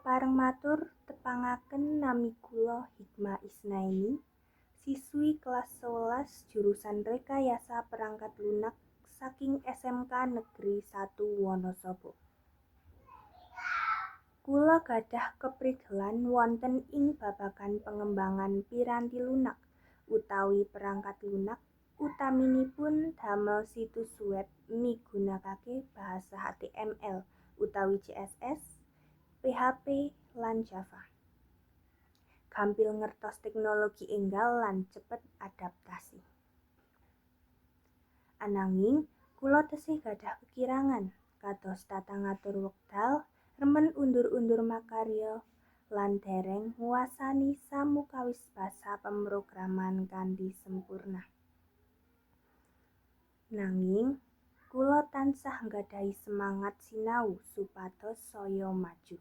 pareng matur tepangaken nami kula Hikmah Isnaini, siswi kelas 11 jurusan Rekayasa Perangkat Lunak saking SMK Negeri 1 Wonosobo. Kula gadah keprigelan wonten ing babagan pengembangan piranti lunak utawi perangkat lunak, utaminipun damel situs web migunakake bahasa HTML utawi CSS, PHP lan Java. Gampil ngertos teknologi enggal lan cepet adaptasi. Ananging kula tesih gadah kekirangan kados tata ngatur wekdal, remen undur-undur makarya, lan dereng nguwasani samukawis basa pemrograman kanthi sempurna. Nanging kula tansah nggadhahi semangat sinau supados saya maju.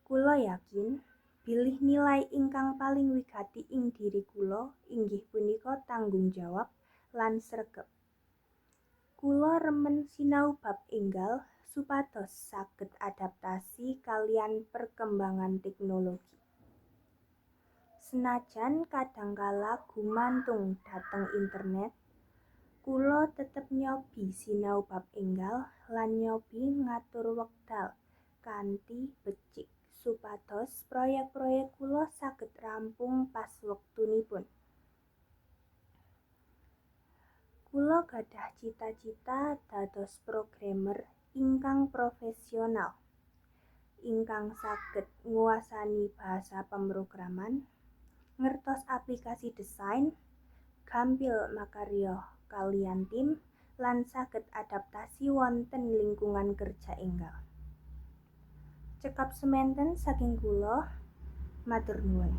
Kula yakin bilih nilai ingkang paling wigati ing diri kula inggih punika tanggung jawab lan sregep. Kula remen sinau bab enggal supados saged adaptasi kaliyan perkembangan teknologi. Senajan kadangkala gumantung dhateng internet, kula tetep nyobi sinau bab enggal lan nyobi ngatur wekdal kanthi becik supados proyek-proyek kula saged rampung pas wektunipun. Kula gadah cita-cita dados programmer ingkang profesional, ingkang saged nguwasani bahasa pemrograman, ngertos aplikasi desain, gampil makarya kaliyan tim, lan saged adaptasi wonten lingkungan kerja enggal. Cekap semanten saking kula, matur nuwun.